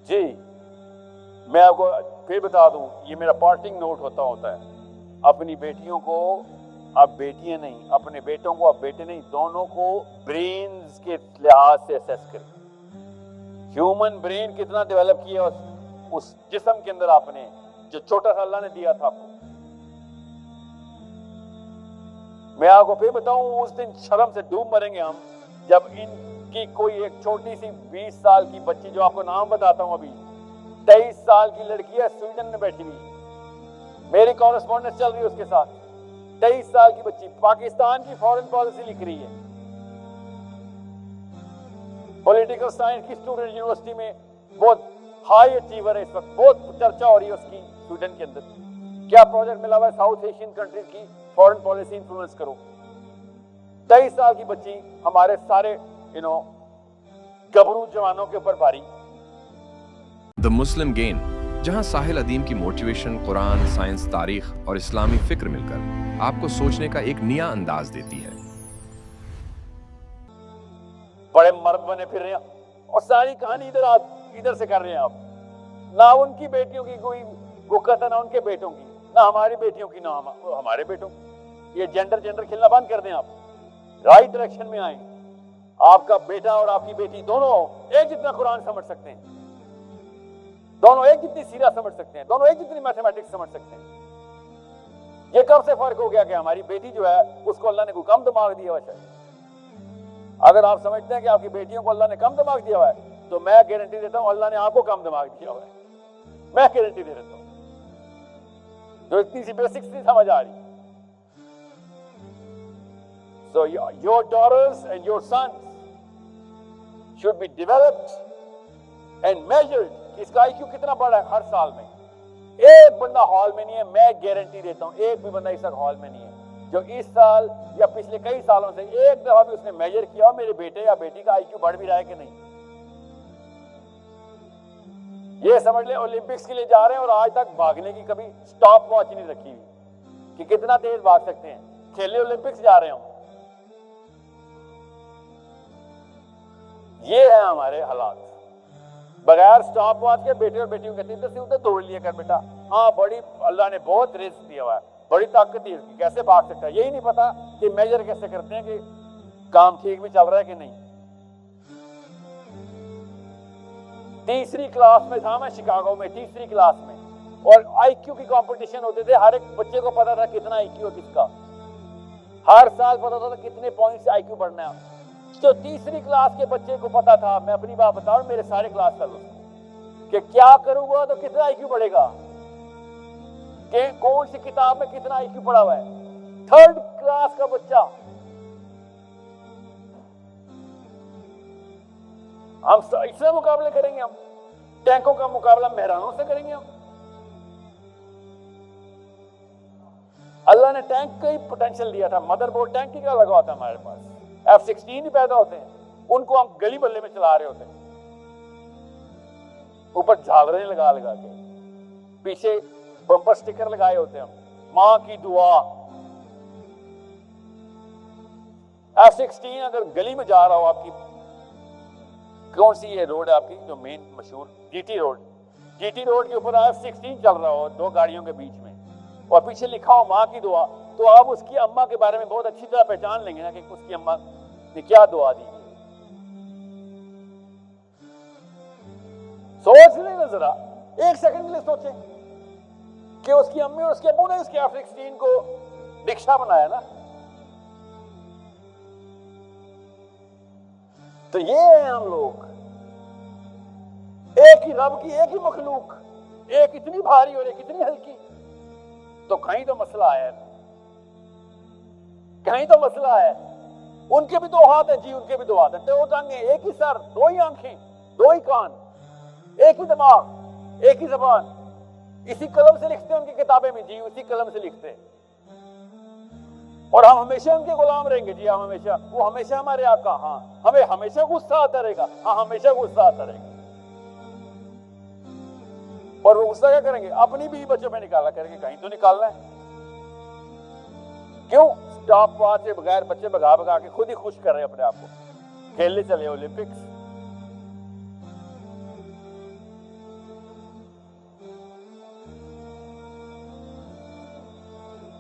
جی میں آپ کو پھر بتا دوں، یہ میرا پارٹنگ نوٹ ہوتا ہے، اپنی بیٹیوں کو اب بیٹیاں نہیں، اپنے بیٹوں کو اب بیٹے نہیں، دونوں کو برینز کے لحاظ سے اسیس کریں. ہیومن برین کتنا ڈیولپ کیا اس جسم کے اندر آپ نے، جو چھوٹا سا اللہ نے دیا تھا آپ کو. میں آپ کو پھر بتاؤں، اس دن شرم سے ڈوب مریں گے ہم جب ان کی کوئی ایک چھوٹی سی 20 سال کی بچی، جو آپ کو نام بتاتا ہوں ابھی، 23 سال کی لڑکی ہے، سویڈن میں بیٹھی ہوئی، میری کورسپونڈنس چل رہی ہے اس کے ساتھ. 23 سال کی بچی پاکستان کی فارن پالیسی لکھ رہی ہے، پولیٹیکل سائنس کی اسٹوڈنٹ، یونیورسٹی میں بہت ہائی اچیور ہے، اس وقت بہت چرچا ہو رہی ہے اس کی سویڈن کے اندر. کیا پروجیکٹ ملا ہوا ہے؟ ساؤتھ ایشین کنٹریز کی فارن پالیسی انفلوئنس کرو. 23 سال کی بچی ہمارے سارے گبرو جوانوں کے اوپر بھاری. The Muslim Gain، جہاں ساحل ادیم کی موٹیویشن قرآن، سائنس، تاریخ اور اسلامی فکر مل کر آپ کو سوچنے کا ایک نیا انداز دیتی ہے. بڑے مرد بنے پھر رہے ہیں اور ساری کہانی ادھر سے کر رہے ہیں آپ. نہ ان کی بیٹیوں کی کوئی وقت ہے، نہ ان کے بیٹوں کی، نہ ہماری بیٹیوں کی، نہ ہمارے بیٹوں کی. یہ جینڈر کھیلنا بند کر دیں. آپ رائٹ ڈائریکشن میں آئیں. آپ کا بیٹا اور آپ کی بیٹی دونوں ایک جتنا قرآن سمجھ سکتے ہیں، دونوں ایک جتنی سیرت سمجھ سکتے ہیں، دونوں ایک جتنی میتھمیٹکس سمجھ سکتے ہیں. یہ کب سے فرق ہو گیا کہ ہماری بیٹی جو ہے اس کو اللہ نے کوئی کم دماغ دیا ہوا؟ شاید اگر آپ سمجھتے ہیں کہ آپ کی بیٹیوں کو اللہ نے کم دماغ دیا ہوا ہے، تو میں گارنٹی دیتا ہوں اللہ نے آپ کو کم دماغ دیا ہوا ہے. میں گارنٹی دے دیتا ہوں، جو اتنی سی بیسکس نہیں سمجھ آ رہی. So your daughters and your sons should be developed and measured. اس کا IQ کتنا بڑا ہے ہر سال میں. ایک بندہ ہال میں نہیں ہے، میں گارنٹی دیتا ہوں ایک بھی بندہ اس وقت ہال میں نہیں ہے جو اس سال یا پچھلے کئی سالوں سے ایک دفعہ بھی اس نے میجر کیا میرے بیٹے یا بیٹی کا IQ بڑھ بھی رہا ہے کہ نہیں. یہ سمجھ لیں اولمپکس کے لیے جا رہے ہیں اور آج تک بھاگنے کی کبھی سٹاپ واچ نہیں رکھی ہوئی کہ کتنا تیز بھاگ سکتے ہیں. کھیلے اولمپکس جا رہے ہوں. یہ ہے ہمارے حالات. بغیر سٹاپ واچ کے بیٹے اور بیٹیوں کہتے ہیں ادھر سے ادھر دوڑ لیا کر بیٹا. ہاں بڑی اللہ نے بہت رزق دیا ہوا ہے، بڑی طاقت دی اس کی، کیسے بھاگ سکتا ہے؟ یہی نہیں پتا کہ میجر کیسے کرتے ہیں کہ کام ٹھیک بھی چل رہا ہے کہ نہیں. تیسری کلاس میں تھا میں شکاگو میں، تیسری کلاس میں، اور IQ کی کمپٹیشن ہوتے تھے. ہر ایک بچے کو پتا تھا کتنا IQ ہے کس کا، ہر سال پتا تھا کتنے پوائنٹ سے IQ بڑھنا ہے. تو تیسری کلاس کے بچے کو پتا تھا، میں اپنی بات بتا رہا ہوں، میرے سارے کلاس فیلو کہ کیا کروں گا تو کتنا IQ بڑھے گا، کہ کون سی کتاب میں کتنا IQ پڑھا ہوا ہے. 3rd کلاس کا بچہ. ہم اس سے مقابلے کریں گے، ہم ٹینکوں کا مقابلہ مہرانوں سے کریں گے. ہم اللہ نے ٹینک کا ہی پوٹینشیل دیا تھا. مدر بورڈ ٹینک کی کا لگا ہوتا ہے ہمارے پاس. F-16 ہی پیدا ہوتے ہیں، ان کو ہم گلی بلے میں چلا رہے ہوتے ہیں، اوپر جھالریں لگا لگا کے، پیچھے بمپر سٹیکر لگائے ہوتے ہیں ہم، ماں کی دعا. F-16 اگر گلی میں جا رہا ہو، آپ کی کون سی یہ روڈ ہے آپ کی جو مین مشہور GT روڈ کے اوپر F-16 چل رہا ہو 2 گاڑیوں کے بیچ میں، اور پیچھے لکھا ہو ماں کی دعا، تو آپ اس کی اماں کے بارے میں بہت اچھی طرح پہچان لیں گے نا کہ اس کی اماں نے کیا دعا دی. سوچ لیں نا ذرا، ایک سیکنڈ کے لیے سوچیں کہ اس کی امی اور اس کے ابو نے اس کے F-16 کو رکشہ بنایا نا. تو یہ ہیں ہم لوگ، ایک ہی رب کی ایک ہی مخلوق، ایک اتنی بھاری اور ایک اتنی ہلکی. تو کہیں تو مسئلہ ہے، کہیں تو مسئلہ ہے. ان کے بھی 2 ہاتھ ہیں جی، ان کے بھی 2 ہاتھ ہیں، 2 ٹانگیں، ایک ہی سر، 2 ہی آنکھیں، 2 ہی کان، ایک ہی دماغ، ایک ہی زبان. اسی قلم سے لکھتے ہیں ان کی کتابیں میں جی، اسی قلم سے لکھتے ہیں. اور ہم ہمیشہ ان کے غلام رہیں گے جی. ہم ہمیشہ، وہ ہمیشہ ہمارے آقا. ہاں ہمیں ہمیشہ غصہ آتا رہے گا، ہاں ہمیشہ غصہ آتا رہے گا. اور وہ غصہ کیا کریں گے؟ اپنی بھی بچوں میں نکالا کریں گے، کہیں تو نکالنا ہے. کیوں؟ سٹاپ واچ سے بغیر بچے بگا بگا کے خود ہی خوش کر رہے ہیں اپنے آپ کو. کھیلنے چلے اولمپکس.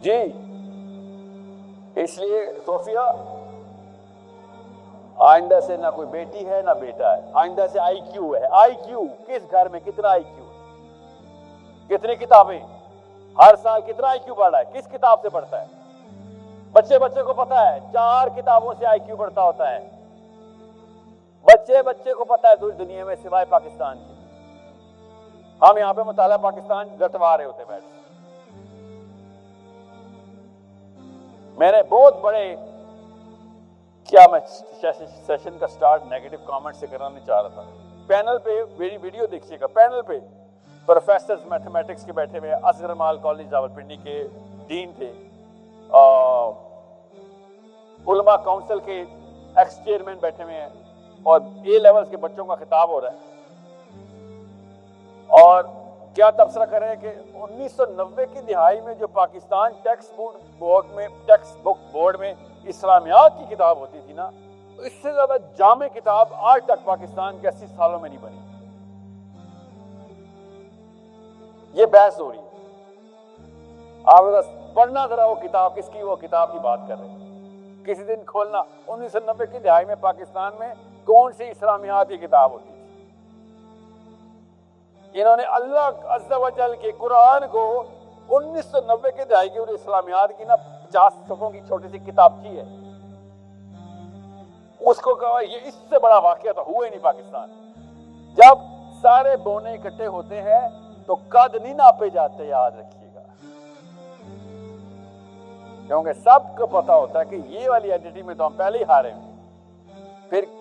جی اس لیے صوفیہ آئندہ سے نہ کوئی بیٹی ہے نہ بیٹا ہے، آئندہ سے آئی کیو ہے۔ آئی کیو کس گھر میں کتنا آئی کیو ہے، کتنی کتابیں، ہر سال کتنا آئی کیو بڑھ رہا ہے، کس کتاب سے بڑھتا ہے؟ بچے کو پتا ہے 4 کتابوں سے آئی کیو بڑھتا ہوتا ہے۔ بچے کو پتا ہے دوسری دنیا میں سوائے پاکستان کے، ہم یہاں پہ مطالعہ پاکستان رٹوا رہے ہوتے بیٹھ۔ میں نے بہت بڑے کیا میں سیشن کا سٹارٹ نیگیٹو کامنٹ سے کرنا نہیں چاہ رہا تھا۔ پینل پہ میری ویڈیو دیکھیے گا، پینل پہ پروفیسرز میتھمیٹکس کے بیٹھے ہوئے، اصغر مال کالج راولپنڈی کے ڈین تھے، علماء کونسل کے ایکس چیئرمین بیٹھے ہوئے ہیں، اور اے لیولز کے بچوں کا خطاب ہو رہا ہے، اور کیا تبصرہ کر رہے ہیں کہ 1990 کی دہائی میں جو پاکستان ٹیکسٹ بک بورڈ میں اسلامیات کی کتاب ہوتی تھی نا، اس سے زیادہ جامع کتاب آج تک پاکستان کے 80 سالوں میں نہیں بنی۔ یہ بحث ہو رہی ہے، آپ پڑھنا ذرا وہ کتاب کس کی، وہ کتاب کی بات کر رہے ہیں، کسی دن کھولنا 1990 کی دہائی میں پاکستان میں کون سی اسلامیات کی کتاب ہوتی تھی۔ انہوں نے اللہ عز و جل کے قرآن کو 1990 کے دہائی کی اسلامیات کی نا 50 صفحوں کی چھوٹی سی کتابچی ہے، اس کو کہا یہ اس سے بڑا واقعہ تو ہوا ہی نہیں پاکستان۔ جب سارے بونے اکٹھے ہوتے ہیں تو قد نہیں ناپے جاتے، یاد رکھیے گا، کیونکہ سب کو پتا ہوتا ہے کہ یہ والی ایڈیٹی میں تو ہم پہلے ہی ہارے ہیں۔ پھر